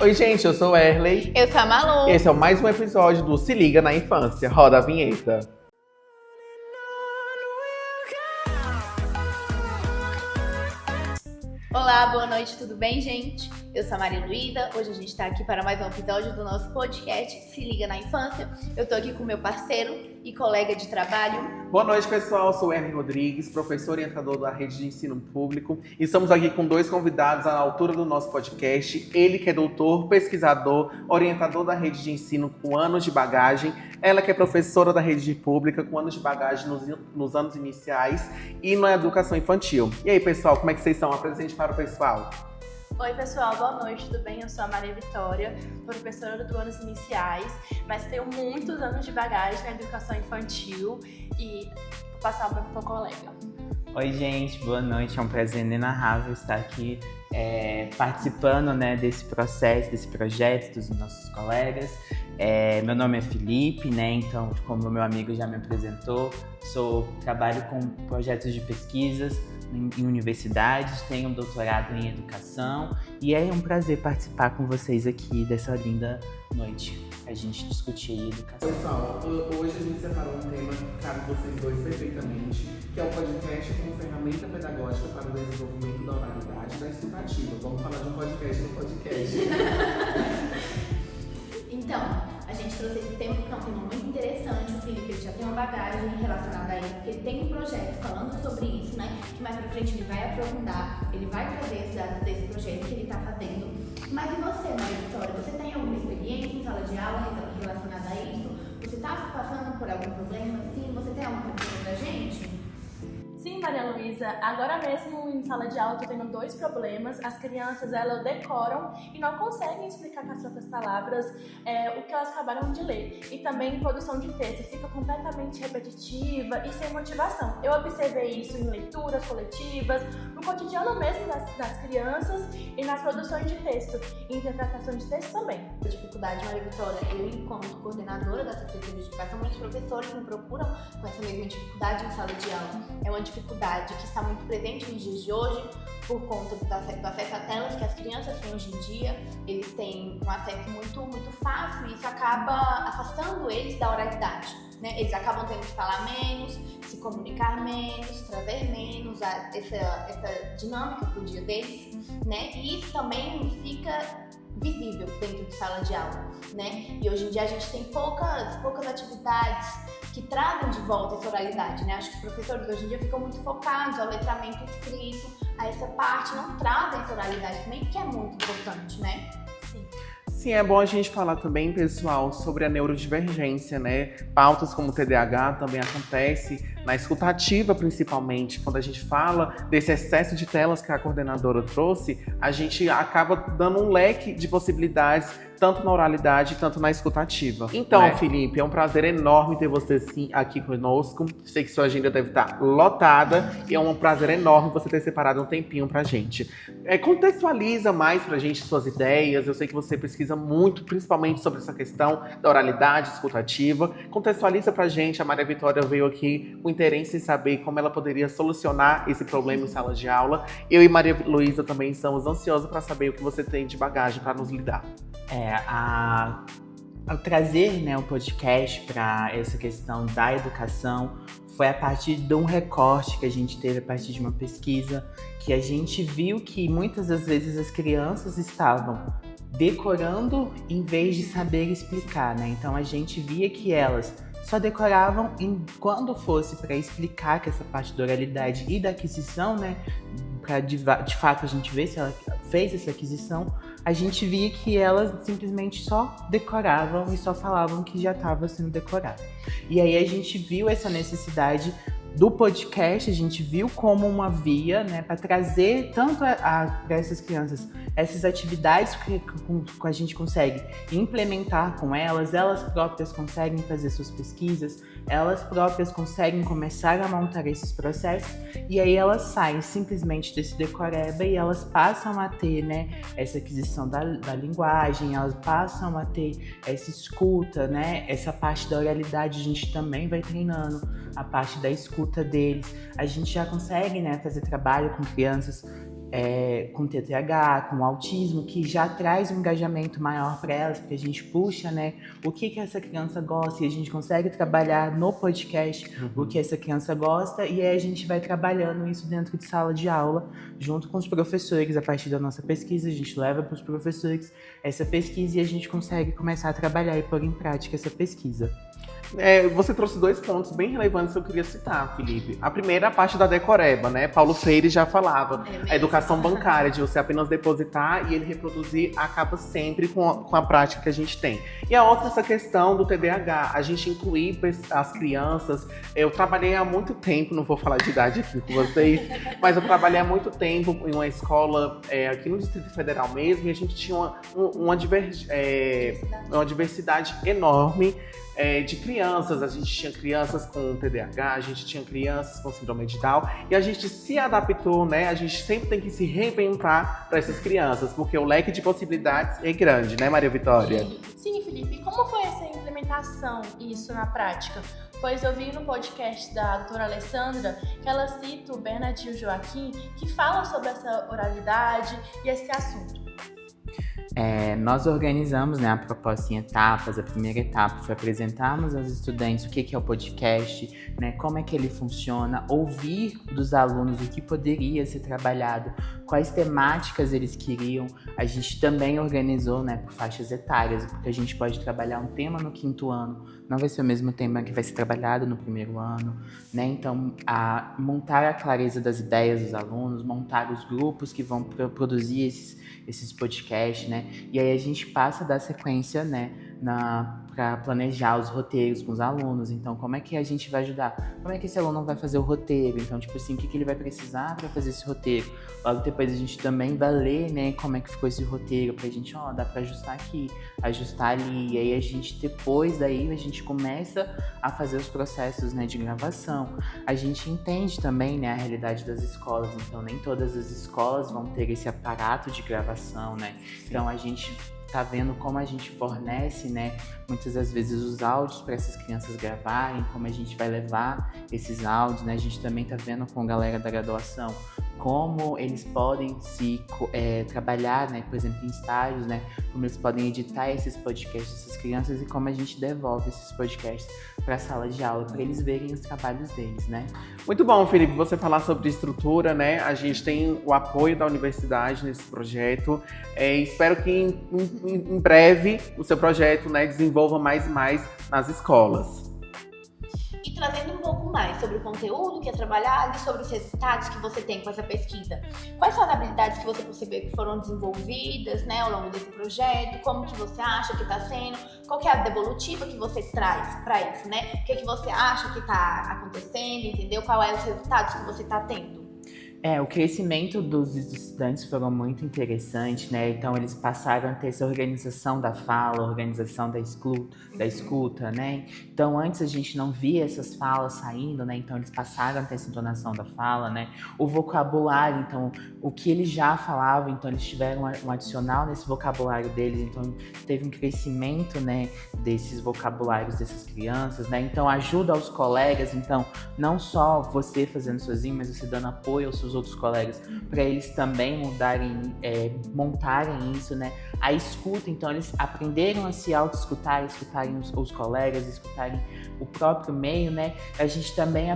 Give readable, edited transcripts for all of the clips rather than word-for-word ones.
Oi, gente, eu sou o Erley. Eu sou a Malu. Esse é mais um episódio do Se Liga na Infância. Roda a vinheta. Olá, boa noite, tudo bem, gente? Eu sou a Maria Luísa, hoje a gente tá aqui para mais um episódio do nosso podcast Se Liga na Infância. Eu tô aqui com meu parceiro e colega de trabalho. Boa noite, pessoal. Eu sou o Erley Rodrigues, professor e orientador da Rede de Ensino Público. E estamos aqui com dois convidados à altura do nosso podcast. Ele que é doutor, pesquisador, orientador da Rede de Ensino com anos de bagagem. Ela que é professora da Rede Pública com anos de bagagem nos anos iniciais e na educação infantil. E aí, pessoal, como é que vocês estão? Apresente para o pessoal. Oi pessoal, boa noite, tudo bem? Eu sou a Maria Vitória, professora do anos iniciais, mas tenho muitos anos de bagagem na educação infantil e vou passar para o colega. Oi gente, boa noite, é um prazer inenarrável estar aqui participando desse processo, desse projeto dos nossos colegas. Meu nome é Felipe, então como meu amigo já me apresentou, trabalho com projetos de pesquisas em universidades, tenho um doutorado em educação e é um prazer participar com vocês aqui dessa linda noite, a gente discutir educação. Pessoal, hoje a gente separou um tema que cabe vocês dois perfeitamente, que é o podcast como ferramenta pedagógica para o desenvolvimento da oralidade e da escutativa. Vamos falar de um podcast no podcast. Então, a gente trouxe esse tema porque é um tema muito interessante. O Felipe já tem uma bagagem relacionada a ele, porque ele tem um projeto falando sobre isso, que mais pra frente ele vai aprofundar, ele vai trazer os dados desse projeto que ele tá fazendo. Mas e você, Maria Vitória, você tem alguma experiência em sala de aula relacionada a isso? Você tá passando por algum problema assim? Você tem alguma coisa pra gente? Sim, Maria Luísa, agora mesmo em sala de aula eu tô tendo dois problemas. As crianças, elas decoram e não conseguem explicar com as próprias palavras o que elas acabaram de ler. E também produção de texto, fica completamente repetitiva e sem motivação. Eu observei isso em leituras coletivas, no cotidiano mesmo das crianças e nas produções de texto, e interpretação de texto também. A dificuldade, Maria Vitória, eu enquanto coordenadora da Secretaria de Educação, muitos professores me procuram com essa mesma dificuldade em sala de aula. É uma dificuldade que está muito presente nos dias de hoje por conta do acesso a telas que as crianças têm hoje em dia. Eles têm um acesso muito fácil e isso acaba afastando eles da oralidade, Eles acabam tendo que falar menos, se comunicar menos, trazer menos essa dinâmica pro dia deles, E isso também fica visível dentro de sala de aula, E hoje em dia a gente tem poucas atividades que trazem de volta essa oralidade, Acho que os professores hoje em dia ficam muito focados ao letramento escrito, a essa parte, não trazem essa oralidade também, que é muito importante, Sim. Sim, é bom a gente falar também, pessoal, sobre a neurodivergência, Pautas como o TDAH também acontece na escutativa, principalmente. Quando a gente fala desse excesso de telas que a coordenadora trouxe, a gente acaba dando um leque de possibilidades, tanto na oralidade, tanto na escutativa. Então, Felipe, é um prazer enorme ter você sim aqui conosco. Sei que sua agenda deve estar lotada e é um prazer enorme você ter separado um tempinho pra gente. Contextualiza mais pra gente suas ideias. Eu sei que você pesquisa muito, principalmente sobre essa questão da oralidade escutativa. Contextualiza pra gente. A Maria Vitória veio aqui com interesse em saber como ela poderia solucionar esse problema em sala de aula. Eu e Maria Luísa também estamos ansiosos para saber o que você tem de bagagem para nos lidar. Ao trazer o podcast para essa questão da educação, foi a partir de um recorte que a gente teve a partir de uma pesquisa, que a gente viu que muitas das vezes as crianças estavam decorando em vez de saber explicar, Então a gente via que elas só decoravam quando fosse para explicar que essa parte da oralidade e da aquisição, para de fato a gente ver se ela fez essa aquisição, a gente via que elas simplesmente só decoravam e só falavam que já estava sendo decorado. E aí a gente viu essa necessidade do podcast, a gente viu como uma via, para trazer tanto para essas crianças essas atividades que a gente consegue implementar com elas próprias conseguem fazer suas pesquisas, elas próprias conseguem começar a montar esses processos e aí elas saem simplesmente desse decoreba e elas passam a ter, essa aquisição da linguagem, elas passam a ter essa escuta, essa parte da oralidade a gente também vai treinando, a parte da escuta deles, a gente já consegue, fazer trabalho com crianças com TDAH, com autismo, que já traz um engajamento maior para elas, porque a gente puxa, né, o que essa criança gosta, e a gente consegue trabalhar no podcast o que essa criança gosta, e aí a gente vai trabalhando isso dentro de sala de aula, junto com os professores. A partir da nossa pesquisa, a gente leva para os professores essa pesquisa e a gente consegue começar a trabalhar e pôr em prática essa pesquisa. Você trouxe 2 pontos bem relevantes que eu queria citar, Felipe. A primeira é a parte da decoreba, né? Paulo Freire já falava. A educação bancária, de você apenas depositar e ele reproduzir, acaba sempre com a prática que a gente tem. E a outra, essa questão do TDAH. A gente incluir as crianças. Eu trabalhei há muito tempo, não vou falar de idade aqui com vocês, mas eu trabalhei há muito tempo em uma escola aqui no Distrito Federal mesmo, e a gente tinha uma diversidade enorme de crianças. A gente tinha crianças com TDAH, a gente tinha crianças com síndrome de Down, e a gente se adaptou, né? A gente sempre tem que se reinventar para essas crianças, porque o leque de possibilidades é grande, né, Maria Vitória? Sim, Felipe. E como foi essa implementação, isso na prática? Pois eu vi no podcast da doutora Alessandra que ela cita o Bernard e o Joaquim, que falam sobre essa oralidade e esse assunto. Nós organizamos, né, a proposta em etapas. A primeira etapa foi apresentarmos aos estudantes o que é o podcast, né, como é que ele funciona, ouvir dos alunos o que poderia ser trabalhado, quais temáticas eles queriam. A gente também organizou, né, por faixas etárias, porque a gente pode trabalhar um tema no 5º ano, não vai ser o mesmo tema que vai ser trabalhado no 1º ano, né? Então, montar a clareza das ideias dos alunos, montar os grupos que vão produzir esses podcasts, né? E aí a gente passa a dar sequência, né, para planejar os roteiros com os alunos. Então, como é que a gente vai ajudar? Como é que esse aluno vai fazer o roteiro? Então, tipo assim, o que ele vai precisar para fazer esse roteiro? Logo depois a gente também vai ler, né, como é que ficou esse roteiro, pra gente, dá para ajustar aqui, ajustar ali. E aí a gente, depois daí, a gente começa a fazer os processos, né, de gravação. A gente entende também, né, a realidade das escolas. Então, nem todas as escolas vão ter esse aparato de gravação, né? Então, a gente tá vendo como a gente fornece, né, muitas das vezes os áudios para essas crianças gravarem, como a gente vai levar esses áudios, né? A gente também tá vendo com a galera da graduação como eles podem trabalhar, né, por exemplo, em estágios, né, como eles podem editar esses podcasts dessas crianças e como a gente devolve esses podcasts para a sala de aula, para eles verem os trabalhos deles, né? Muito bom, Felipe, você falar sobre estrutura, né? A gente tem o apoio da universidade nesse projeto. Espero que em breve o seu projeto, né, desenvolva mais e mais nas escolas. E trazendo um pouco mais sobre o conteúdo que é trabalhado e sobre os resultados que você tem com essa pesquisa. Quais são as habilidades que você percebeu que foram desenvolvidas, né, ao longo desse projeto? Como que você acha que está sendo? Qual que é a devolutiva que você traz para isso, né? O que você acha que está acontecendo, entendeu? Quais são os resultados que você está tendo? O crescimento dos estudantes foram muito interessantes, né? Então, eles passaram a ter essa organização da fala, organização da escuta, né? Então, antes a gente não via essas falas saindo, né? Então, eles passaram a ter essa entonação da fala, né? O vocabulário, então, o que eles já falavam, então, eles tiveram um adicional nesse vocabulário deles. Então, teve um crescimento, né, desses vocabulários dessas crianças, né? Então, ajuda aos colegas. Então, não só você fazendo sozinho, mas você dando apoio aos seus outros colegas, para eles também montarem isso, né? A escuta, então eles aprenderam a se auto-escutar, escutarem os colegas, escutarem o próprio meio, né? A gente também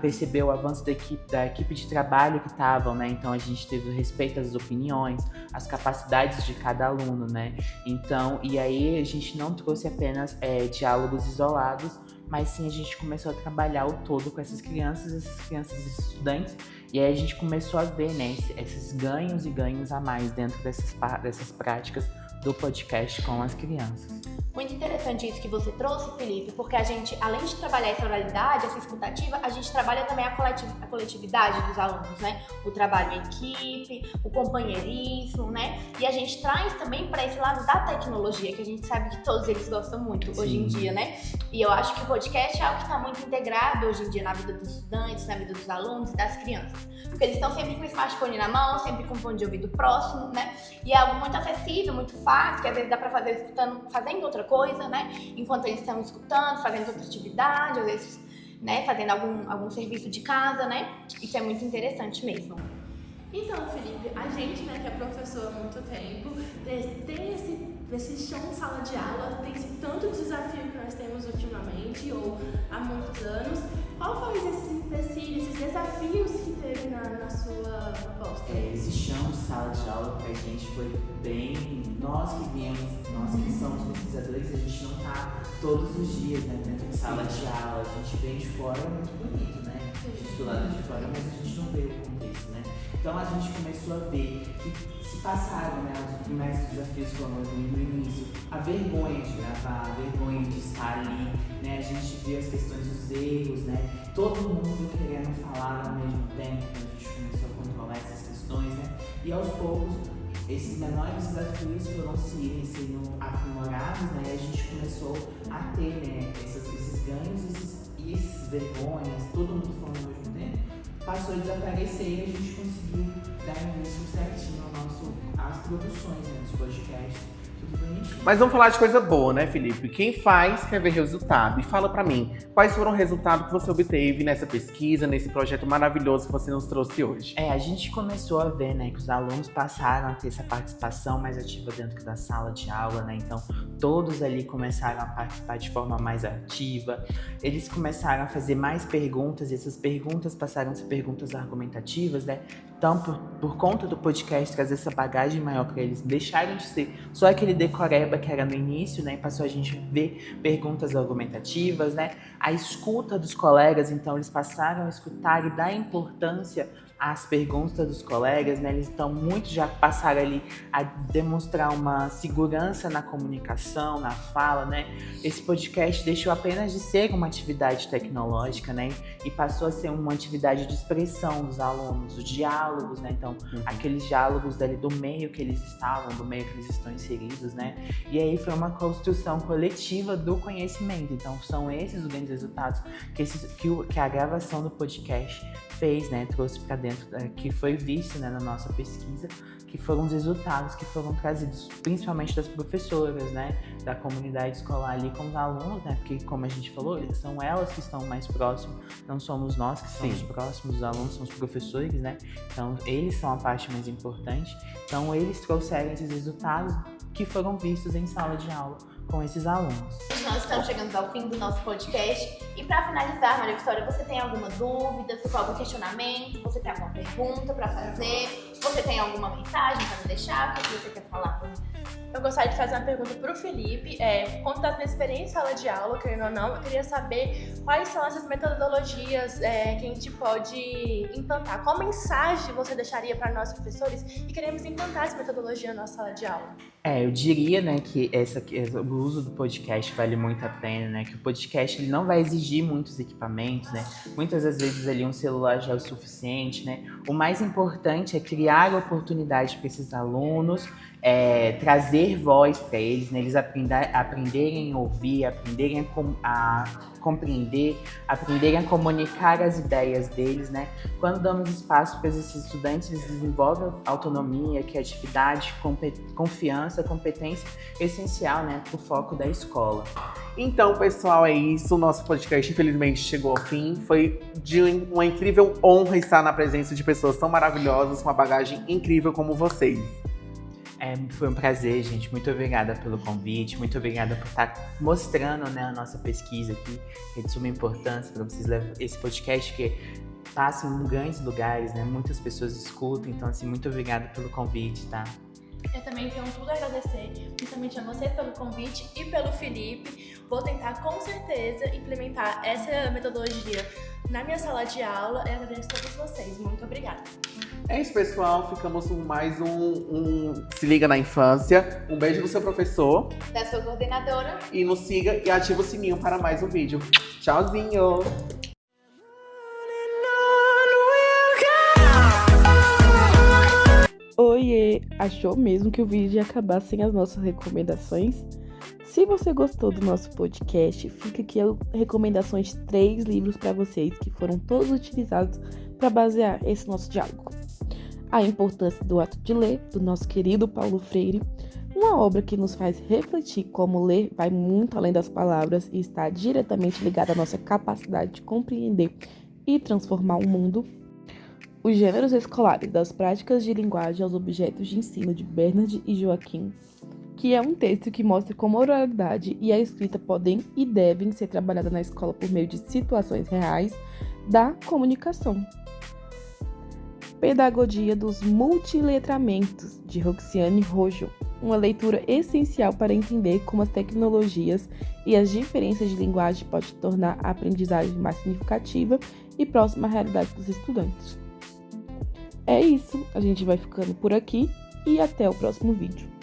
percebeu o avanço da equipe de trabalho que estavam, né? Então a gente teve o respeito às opiniões, às capacidades de cada aluno, né? Então, e aí a gente não trouxe apenas diálogos isolados, mas sim a gente começou a trabalhar o todo com essas crianças e estudantes. E aí a gente começou a ver, né, esses ganhos e ganhos a mais dentro dessas práticas do podcast com as crianças. Muito interessante isso que você trouxe, Felipe, porque a gente, além de trabalhar essa oralidade, essa escutativa, a gente trabalha também a coletividade dos alunos, né? O trabalho em equipe, o companheirismo, né? E a gente traz também para esse lado da tecnologia, que a gente sabe que todos eles gostam muito hoje em dia, né? E eu acho que o podcast é algo que está muito integrado hoje em dia na vida dos estudantes, na vida dos alunos e das crianças. Porque eles estão sempre com o smartphone na mão, sempre com o fone de ouvido próximo, né? E é algo muito acessível, muito fácil, que às vezes dá para fazer fazendo outra coisa, né? Enquanto eles estão escutando, fazendo outra atividade, às vezes, né, fazendo algum serviço de casa, né? Isso é muito interessante mesmo. Então, Felipe, a gente, né, que é professor há muito tempo, tem esse chão de sala de aula, tem esse tanto desafio que nós temos ultimamente, ou há muitos anos. Qual foi esses empecilhos, esses desafios que teve na sua proposta? Esse chão de sala de aula pra gente foi bem... Nós que somos pesquisadores, a gente não tá todos os dias, né, dentro de sala de aula. A gente vem de fora, é muito bonito, né? A gente do lado de fora, mas a gente não vê o contexto, né? Então a gente começou a ver que se passaram, né, os primeiros desafios foram no início, a vergonha de gravar, a vergonha de estar ali, né, a gente viu as questões dos erros, né, todo mundo querendo falar ao mesmo tempo, então a gente começou a controlar essas questões, né, e aos poucos esses menores desafios foram sendo aprimorados, né, e a gente começou a ter, né, esses ganhos e esses vergonhas, todo mundo falando ao mesmo tempo, passou a desaparecer e a gente conseguiu dar início certinho às produções, né, dos podcasts, tudo bonitinho. Mas vamos falar de coisa boa, né, Felipe? Quem faz quer ver resultado. E fala pra mim, quais foram os resultados que você obteve nessa pesquisa, nesse projeto maravilhoso que você nos trouxe hoje? A gente começou a ver, né, que os alunos passaram a ter essa participação mais ativa dentro da sala de aula, né, então todos ali começaram a participar de forma mais ativa, eles começaram a fazer mais perguntas, e essas perguntas passaram a ser perguntas argumentativas, né, então por conta do podcast trazer essa bagagem maior para eles, deixaram de ser só aquele decoreba que era no início, né, e passou a gente ver perguntas argumentativas, né, a escuta dos colegas, então eles passaram a escutar e dar importância às perguntas dos colegas, né, eles estão muito, já passaram ali a demonstrar uma segurança na comunicação, na fala, né, esse podcast deixou apenas de ser uma atividade tecnológica, né, e passou a ser uma atividade de expressão dos alunos, os diálogos, né, então aqueles diálogos dali do meio que eles estavam, do meio que eles estão inseridos, né, e aí foi uma construção coletiva do conhecimento, então são esses os grandes resultados que a gravação do podcast fez, né, trouxe para dentro, que foi visto, né, na nossa pesquisa, que foram os resultados que foram trazidos, principalmente das professoras, né, da comunidade escolar ali com os alunos, né, porque como a gente falou, são elas que estão mais próximas, não somos nós que estamos próximos, os alunos são os professores, né, então eles são a parte mais importante, então eles trouxeram esses resultados que foram vistos em sala de aula com esses alunos. Nós estamos chegando ao fim do nosso podcast. E para finalizar, Maria Vitória, você tem alguma dúvida? Você tem algum questionamento? Você tem alguma pergunta para fazer? Você tem alguma mensagem para nos deixar? O que você quer falar? Eu gostaria de fazer uma pergunta para o Felipe. Por conta da minha experiência em sala de aula, querendo ou não, eu queria saber quais são essas metodologias que a gente pode implantar. Qual mensagem você deixaria para nós, professores, que queremos implantar essa metodologia na nossa sala de aula? Eu diria, né, que o uso do podcast vale muito a pena, né, que o podcast ele não vai exigir muitos equipamentos, né, muitas das vezes ali um celular já é o suficiente, né, o mais importante é criar oportunidade para esses alunos, trazer voz para eles, né, eles aprenderem a ouvir, aprenderem a compreender, aprenderem a comunicar as ideias deles, né? Quando damos espaço para esses estudantes, eles desenvolvem autonomia, criatividade, confiança, competência essencial, né, para o foco da escola. Então, pessoal, é isso. O nosso podcast, infelizmente, chegou ao fim. Foi de uma incrível honra estar na presença de pessoas tão maravilhosas, com uma bagagem incrível como vocês. Foi um prazer, gente. Muito obrigada pelo convite. Muito obrigada por estar mostrando, né, a nossa pesquisa aqui, que é de suma importância para vocês levar esse podcast que passa em grandes lugares, né? Muitas pessoas escutam. Então, assim, muito obrigada pelo convite, tá? Eu também tenho tudo a agradecer, principalmente a você pelo convite e pelo Felipe. Vou tentar, com certeza, implementar essa metodologia na minha sala de aula. Eu agradeço a todos vocês. Muito obrigada. É isso, pessoal. Ficamos com mais um Se Liga na Infância. Um beijo do seu professor. Da sua coordenadora. E nos siga e ativa o sininho para mais um vídeo. Tchauzinho! Oiê! Achou mesmo que o vídeo ia acabar sem as nossas recomendações? Se você gostou do nosso podcast, fica aqui as recomendações de 3 livros para vocês que foram todos utilizados para basear esse nosso diálogo. A Importância do Ato de Ler, do nosso querido Paulo Freire, uma obra que nos faz refletir como ler vai muito além das palavras e está diretamente ligada à nossa capacidade de compreender e transformar o mundo. Os Gêneros Escolares, das Práticas de Linguagem aos Objetos de Ensino, de Bernard e Joaquim, que é um texto que mostra como a oralidade e a escrita podem e devem ser trabalhadas na escola por meio de situações reais da comunicação. Pedagogia dos Multiletramentos, de Roxiane Rojo, uma leitura essencial para entender como as tecnologias e as diferenças de linguagem podem tornar a aprendizagem mais significativa e próxima à realidade dos estudantes. É isso, a gente vai ficando por aqui e até o próximo vídeo.